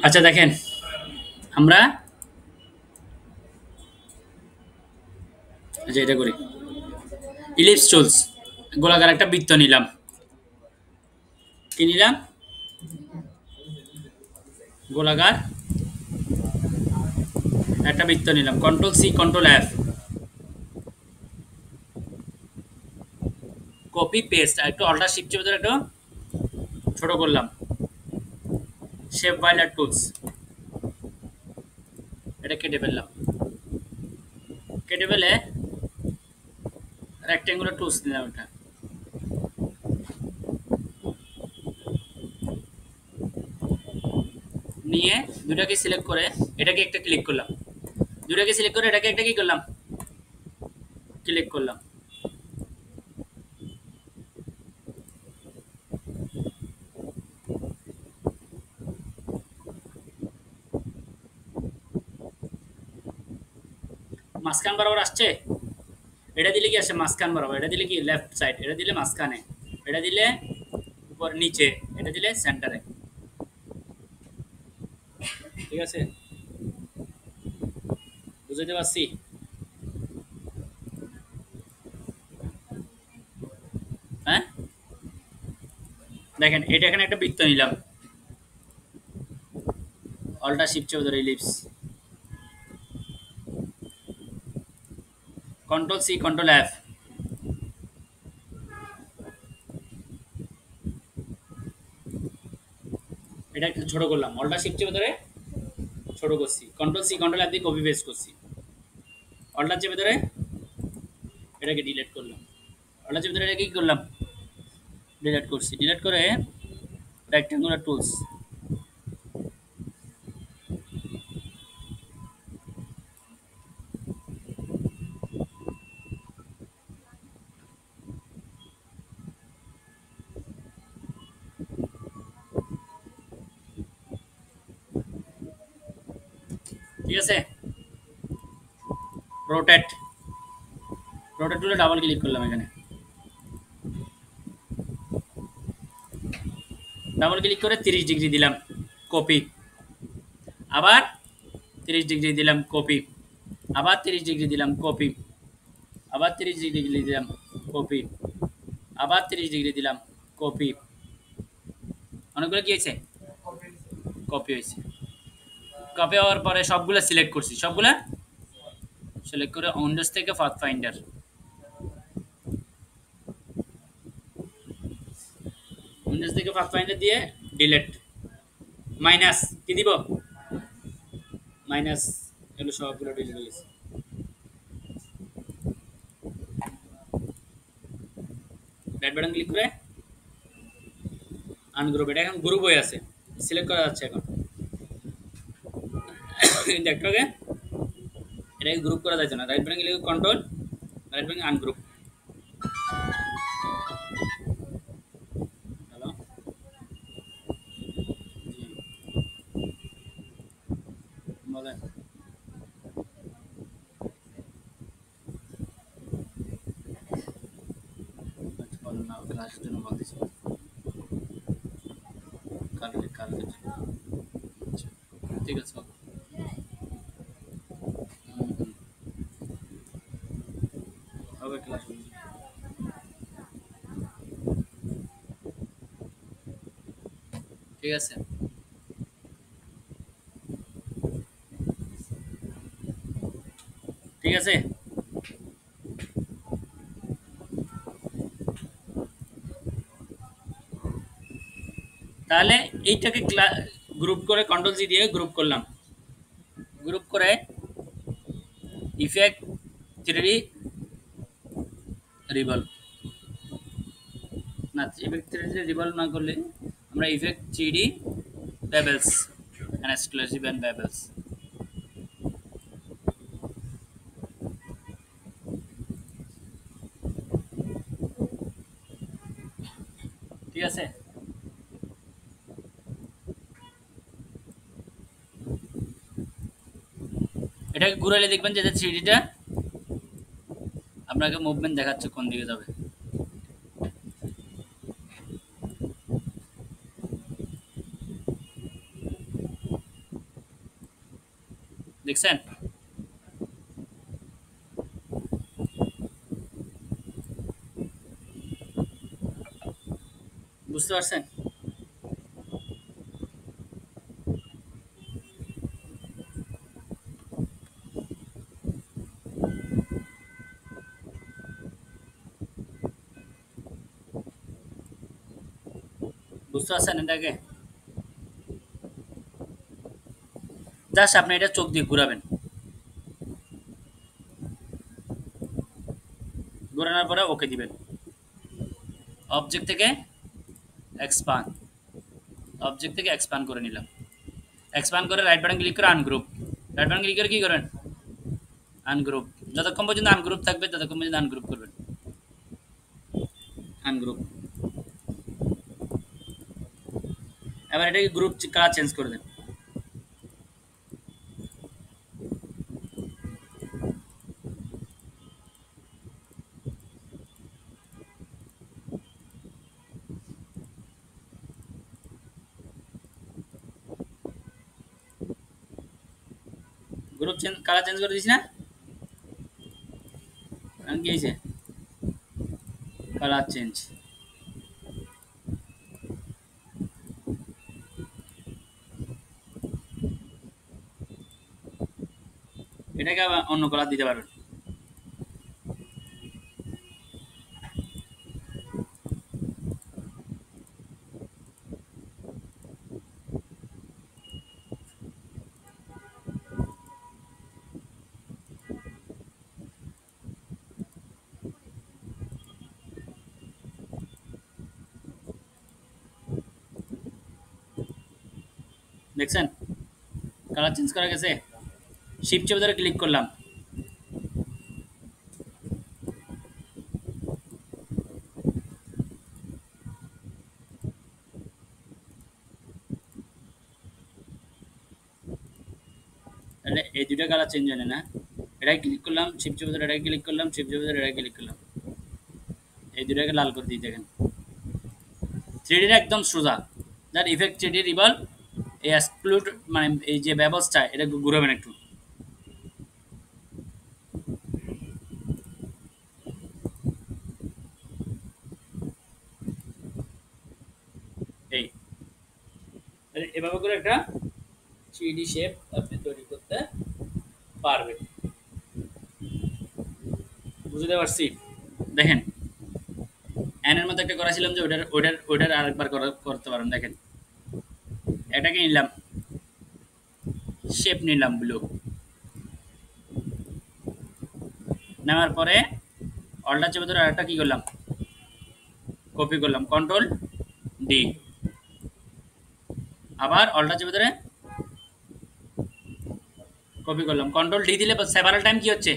আচ্ছা দেখেন আমরা আচ্ছা এটা করি ইলিপস টুলস গোলাকার একটা বৃত্ত নিলাম কি নিলাম গোলাকার একটা বৃত্ত নিলাম control C control F copy paste আর একটু অল্টার শিফট চেপে ধরে একটু ছোট করলাম শেপ ফাইল আর টুলস এটা কেটে ফেললাম কেটে ফেলে রেক্টেঙ্গুলার টুলস নিলাম এটা নিয়ে দুটাকে সিলেক্ট করে এটাকে একটা ক্লিক করলাম দুটাকে সিলেক্ট করে এটাকে একটা কি করলাম ক্লিক করলাম মাঝখান বরাবর আসছে এটা দিলে কি আসে মাঝখান বরাবর এটা দিলে কি লেফট সাইড এটা দিলে মাঝখানে এটা দিলে উপর নিচে এটা দিলে সেন্টারে ঠিক আছে বুঝতে পারছি হ্যাঁ দেখেন এটা এখানে একটা বৃত্ত নিলাম অল্টার শিফট চেপে ধরে ellipse control C control F এটা একটু ছোট করলাম অল্টার শিফট চেপে ধরে ছোট করছি কন্ট্রোল সি কন্ট্রোল এফ দিয়ে কপি পেস্ট করছি অল্টার চেপে ধরে এটাকে ডিলিট করলাম অল্টার চেপে ধরে এটাকে কি করলাম ডিলিট করছি ডিলিট করে রেক্টেঙ্গুলার টুলস ঠিক আছে রোটেট রোটেট টুলে ডাবল ক্লিক করলাম এখানে ডাবল ক্লিক করে 30 ডিগ্রি দিলাম কপি আবার 30 ডিগ্রি দিলাম কপি আবার 30 ডিগ্রি দিলাম কপি আবার 30 ডিগ্রি দিলাম কপি আবার 30 ডিগ্রি দিলাম কপি অনেকগুলো কি হয়েছে কপি হয়েছে কপি হওয়ার পরে সবগুলো সিলেক্ট করছি সবগুলা সিলেক্ট করে উইন্ডোজ থেকে পাথ ফাইন্ডার উইন্ডোজ থেকে পাথ ফাইন্ডার দিয়ে ডিলিট মাইনাস কি দিব মাইনাস এগুলো সবগুলো ডিলিট হয়ে গেছে রাইট বাটন ক্লিক করে আনগ্রুপ এটা এখন গ্রুপ হয়ে আছে সিলেক্ট করা যাচ্ছে এখন দেখোগে এটাকে গ্রুপ করা যাচ্ছে না right button click control right button ungroup hello বলেন বলেন না ক্লাসের জন্য বলতেছি কালকে কালকে আচ্ছা ঠিক আছে হবে ক্লাস ঠিক আছে ঠিক আছে তাহলে এইটাকে গ্রুপ করে কন্ট্রোল জি দিয়ে গ্রুপ করলাম গ্রুপ করে ইফেক্ট 3D রিভলভ না, ইফেক্ট থ্রিডি রিভলভ না করলে আমরা effect three D bevels and exclusive and babels। ঠিক আছে, এটাকে ঘুরালে দেখবেন যে থ্রিডিটা আপনাকে মুভমেন্ট দেখাচ্ছে কোন দিকে যাবে। দেখছেন? বুঝতে পারছেন? বুঝতে পারছেন এটাকে? জাস্ট আপনি এটা চোখ দিয়ে ঘুরাবেন, ঘোরানোর পরে ওকে দিবেন। অবজেক্ট থেকে এক্সপান্ড, অবজেক্ট থেকে এক্সপান্ড করে নিলাম। এক্সপান্ড করে রাইট বাটন ক্লিক করে আনগ্রুপ, রাইট বাটন ক্লিক করে কি করেন? আনগ্রুপ। যতক্ষণ পর্যন্ত আনগ্রুপ থাকবে ততক্ষণ পর্যন্ত আনগ্রুপ করবেন। আনগ্রুপ। এবার এটাকে গ্রুপ কালার চেঞ্জ করে দেন। গ্রুপ চেঞ্জ, কালার চেঞ্জ করে দিছি না? কি হয়েছে? Colour change. এটাকে আবার অন্য কালার দিতে পারবেন। দেখছেন কালার চেঞ্জ করা গেছে? শিফট চেপে ধরে ক্লিক করলাম, তাহলে এই দুটো কালার চেঞ্জ হয় না? এটাই ক্লিক করলাম, শিফট চেপে ধরে এটাই ক্লিক করলাম, শিফট চেপে ধরে এটাই ক্লিক করলাম, এই দুটাকে লাল করে দিই। দেখেন থ্রিডিটা একদম সোজা। যার ইফেক্ট থ্রিডি রিভলভ, এই এক্সক্লুড মানে এই যে ব্যবস্থা, এটা ঘুরাবেন একটু। এই এভাবে করে একটা থ্রিডি শেপ আপনি তৈরি করতে পারবেন। বুঝতে পারছি? দেখেন এনের মধ্যে একটা করেছিলাম যে ওটার ওটার ওটার আরেকবার করতে পারেন। দেখেন এটাকে নিলাম, শেপ নিলাম ব্লু, নেওয়ার পরে অল্টার চেপে ধরে আরেকটা কি করলাম? কপি করলাম, কন্ট্রোল ডি। আবার অল্টার চেপে ধরে কপি করলাম, কন্ট্রোল ডি দিলে সেভারাল টাইম কি হচ্ছে?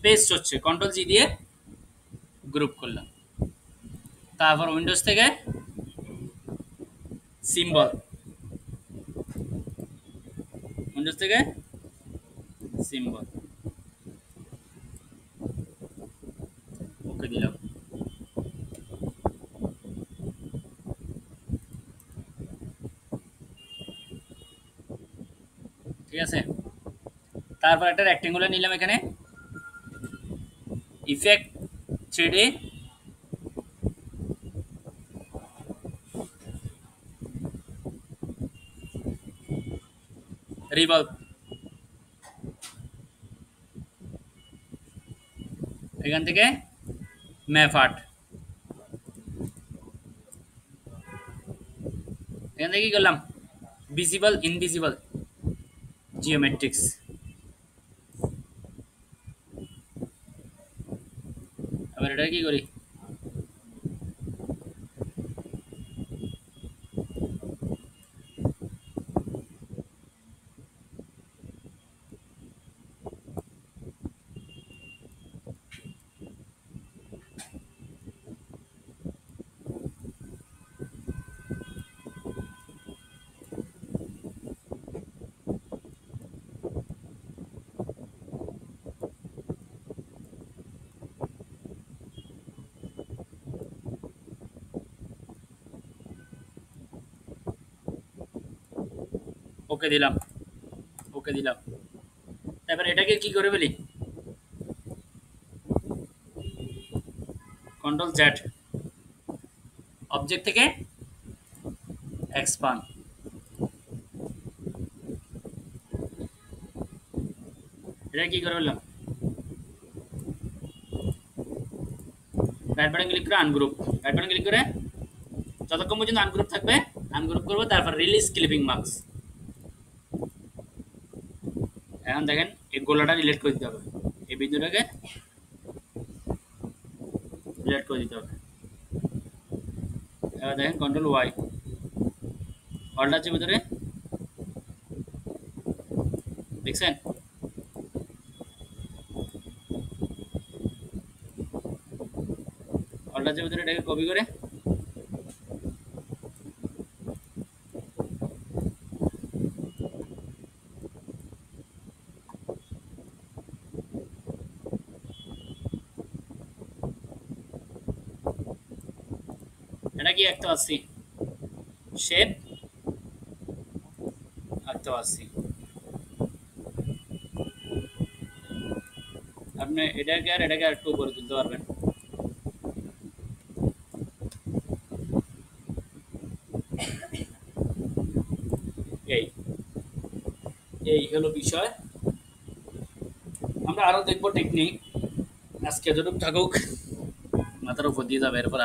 পেস্ট হচ্ছে। কন্ট্রোল জি দিয়ে গ্রুপ করলাম। তারপর উইন্ডোজ থেকে সিম্বল, উইন্ডোজ থেকে সিম্বল, ওকে দিলাম। ঠিক আছে, তারপর একটা রেক্টেঙ্গুলার নিলাম, এখানে ইফেক্ট থ্রিডি রিভলভ, এখান থেকে ম্যাপ আর্ট, এখান থেকে কি করলাম? Visible invisible geometrics. আবার এটা কি করি? ওকে দিলাম, ওকে দিলাম। তারপর এটাকে কি করে ফেলি? কন্ট্রোল জেড, অবজেক্ট থেকে এক্সপান্ড। এটা কি করে ফেললাম? রাইট বাটন ক্লিক করে আনগ্রুপ, রাইট বাটন ক্লিক করে যতক্ষণ পর্যন্ত আনগ্রুপ থাকবে আনগ্রুপ করবো, তারপর রিলিজ ক্লিপিং মার্কস। এখন দেখেন এই গোলাটা রিলেট করে দিতে হবে, এই বিন্দুটাকে রিলেট করে দিতে হবে। এবার দেখেন কন্ট্রোল ওয়াই, অলটা আছে ভিতরে, দেখছেন? অলটা আছে ভিতরে, এটাকে কপি করে এটা কি আঁকতে পারছি, শেপ আঁকতে পারছি। আপনি এটাকে আর এটাকে আর একটু উপরে তুলতে পারবেন। এই এই হলো বিষয়। আমরা আরো দেখবো টেকনিক, আজকে যতটুকু থাকুক মাথার উপর দিয়ে যাবে, এরপর